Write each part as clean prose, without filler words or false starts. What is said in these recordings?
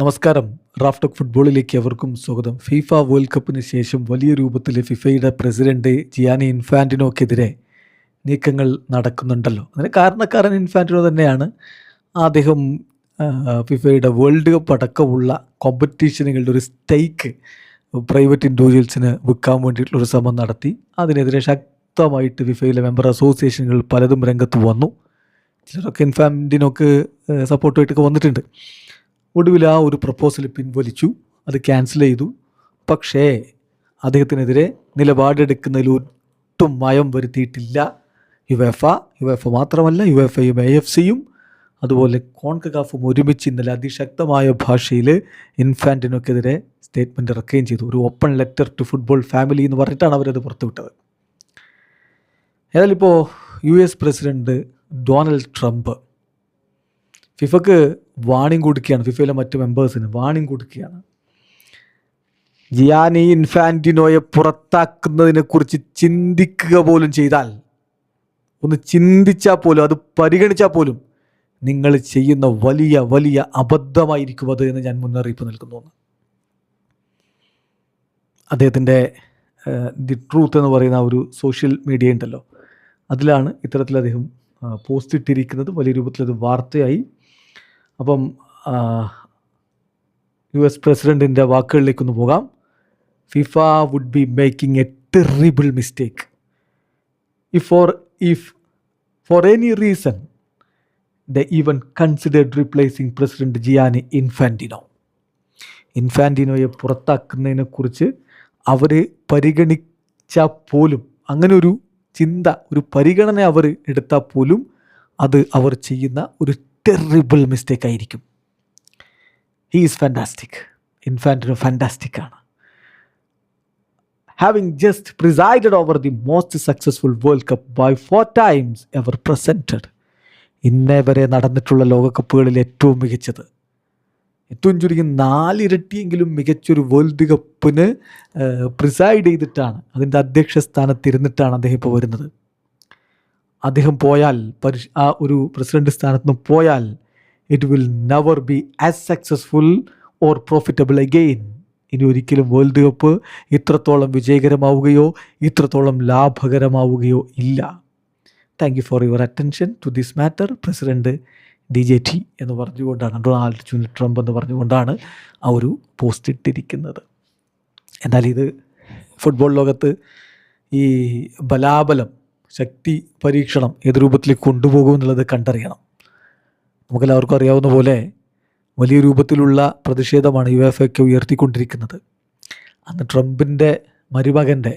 നമസ്കാരം. Raf talk ഫുട്ബോളിലേക്ക് അവർക്കും സ്വാഗതം. ഫിഫ വേൾഡ് കപ്പിന് ശേഷം വലിയ രൂപത്തിൽ ഫിഫയുടെ പ്രസിഡന്റ് ജിയാനി ഇൻഫാന്റിനോക്കെതിരെ നീക്കങ്ങൾ നടക്കുന്നുണ്ടല്ലോ. അതിന് കാരണക്കാരൻ ഇൻഫാന്റിനോ തന്നെയാണ്. അദ്ദേഹം ഫിഫയുടെ വേൾഡ് കപ്പ് അടക്കമുള്ള കോമ്പറ്റീഷനുകളുടെ ഒരു സ്റ്റേക്ക് പ്രൈവറ്റ് ഇൻഡിവിജ്വൽസിന് വിൽക്കാൻ വേണ്ടിയിട്ടുള്ളൊരു ശ്രമം നടത്തി. അതിനെതിരെ ശക്തമായിട്ട് ഫിഫയിലെ മെമ്പർ അസോസിയേഷനുകൾ പലതും രംഗത്ത് വന്നു. ചിലരൊക്കെ ഇൻഫാന്റിനോക്ക് സപ്പോർട്ടായിട്ടൊക്കെ വന്നിട്ടുണ്ട്. ഒടുവിൽ ആ ഒരു പ്രപ്പോസൽ പിൻവലിച്ചു, അത് ക്യാൻസൽ ചെയ്തു. പക്ഷേ അദ്ദേഹത്തിനെതിരെ നിലപാടെടുക്കുന്നതിൽ ഒട്ടും മയം വരുത്തിയിട്ടില്ല യുവേഫ മാത്രമല്ല യുവേഫയും AFCയും അതുപോലെ കോൺകകാഫും ഒരുമിച്ച് ഇന്നലെ അതിശക്തമായ ഭാഷയിൽ ഇൻഫാന്റിനോക്കെതിരെ സ്റ്റേറ്റ്മെൻറ്റ് ഇറക്കുകയും ചെയ്തു. ഒരു open letter to football family എന്ന് പറഞ്ഞിട്ടാണ് അവരത് പുറത്തുവിട്ടത്. ഏതായാലും ഇപ്പോൾ US പ്രസിഡന്റ് ഡൊണാൾഡ് ട്രംപ് ഫിഫക്ക് വാണിംഗ് കൊടുക്കുകയാണ്. ഫിഫയിലെ മറ്റ് മെമ്പേഴ്സിന് വാണിംഗ് കൊടുക്കുകയാണ്. ജിയാനി ഇൻഫാന്റിനോയെ പുറത്താക്കുന്നതിനെക്കുറിച്ച് ചിന്തിക്കുക പോലും ചെയ്താൽ, ഒന്ന് ചിന്തിച്ചാൽ പോലും, അത് പരിഗണിച്ചാൽ പോലും നിങ്ങൾ ചെയ്യുന്ന വലിയ വലിയ അബദ്ധമായിരിക്കും അത് എന്ന് ഞാൻ മുന്നറിയിപ്പ് നൽകുന്നു. അദ്ദേഹത്തിൻ്റെ ദി ട്രൂത്ത് എന്ന് പറയുന്ന ഒരു സോഷ്യൽ മീഡിയ ഉണ്ടല്ലോ, അതിലാണ് ഇത്തരത്തിൽ അദ്ദേഹം പോസ്റ്റ് ഇട്ടിരിക്കുന്നത്. വലിയ രൂപത്തിൽ അത് വാർത്തയായി. അപ്പം US പ്രസിഡൻറ്റിൻ്റെ വാക്കുകളിലേക്കൊന്ന് പോകാം. FIFA would be making a terrible mistake if for any reason the even considered replacing president Gianni ഇൻഫാന്റിനോയെ പുറത്താക്കുന്നതിനെക്കുറിച്ച് അവർ പരിഗണിച്ചാൽ പോലും, അങ്ങനെ ഒരു ചിന്ത, ഒരു പരിഗണന അവർ എടുത്താൽ പോലും അത് അവർ ചെയ്യുന്ന ഒരു ടെറിബിൾ മിസ്റ്റേക്ക് ആയിരിക്കും. He is fantastic. Infantino fantastic ആണ്. Having just presided over the most successful world cup by 4 times ever presented. ഇന്നേ വരെ നടന്നിട്ടുള്ള ലോകകപ്പുകളിൽ ഏറ്റവും മികച്ചത്, ഏറ്റവും ചുരുങ്ങി 4 ഇരട്ടിയെങ്കിലും മികച്ചൊരു വേൾഡ് കപ്പിന് പ്രിസൈഡ് ചെയ്തിട്ടാണ്, അതിൻ്റെ അധ്യക്ഷ സ്ഥാനത്തിരുന്നിട്ടാണ് അദ്ദേഹം ഇപ്പോൾ വരുന്നത്. അദ്ദേഹം പോയാൽ, ആ ഒരു പ്രസിഡന്റ് സ്ഥാനത്ത് നിന്ന് പോയാൽ, it will never be as successful or profitable again. ഇനി ഒരിക്കലും വേൾഡ് കപ്പ് ഇത്രത്തോളം വിജയകരമാവുകയോ ഇത്രത്തോളം ലാഭകരമാവുകയോ ഇല്ല. Thank you for your attention to this matter. President DJT എന്ന് പറഞ്ഞുകൊണ്ടാണ്, ഡൊണാൾഡ് ട്രംപ് എന്ന് പറഞ്ഞുകൊണ്ടാണ് ആ ഒരു പോസ്റ്റ് ഇട്ടിരിക്കുന്നത്. എന്നാൽ ഇത് ഫുട്ബോൾ ലോകത്ത് ഈ ബലാബലം, ശക്തി പരീക്ഷണം ഏത് രൂപത്തിലേക്ക് കൊണ്ടുപോകുമെന്നുള്ളത് കണ്ടറിയണം. നമുക്കെല്ലാവർക്കും അറിയാവുന്ന പോലെ വലിയ രൂപത്തിലുള്ള പ്രതിഷേധമാണ് യുവേഫയൊക്കെ ഉയർത്തിക്കൊണ്ടിരിക്കുന്നത്. അന്ന് ട്രംപിൻ്റെ മരുമകൻ്റെ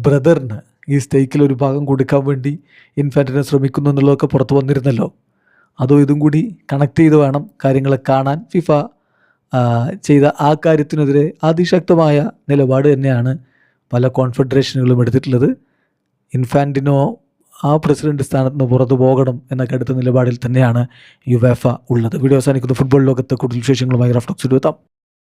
ബ്രദറിന് ഈ സ്റ്റേക്കിൽ ഒരു ഭാഗം കൊടുക്കാൻ വേണ്ടി ഇൻഫാന്റിനോ ശ്രമിക്കുന്നു എന്നുള്ളതൊക്കെ പുറത്തു വന്നിരുന്നല്ലോ. അതോ ഇതും കൂടി കണക്ട് ചെയ്ത് വേണം കാര്യങ്ങളെ കാണാൻ. ഫിഫ ചെയ്ത ആ കാര്യത്തിനെതിരെ അതിശക്തമായ നിലപാട് തന്നെയാണ് പല കോൺഫെഡറേഷനുകളും എടുത്തിട്ടുള്ളത്. ഇൻഫാന്റിനോ ആ പ്രസിഡന്റ് സ്ഥാനത്ത് നിന്ന് പുറത്തു പോകണം എന്ന കടുത്ത നിലപാടിൽ തന്നെയാണ് യുവേഫ ഉള്ളത്. വീഡിയോ അവസാനിക്കുന്ന. ഫുട്ബോൾ ലോകത്ത് കൂടുതൽ വിശേഷങ്ങളുമായി റാഫ് ടോക്സിൽ എത്താം.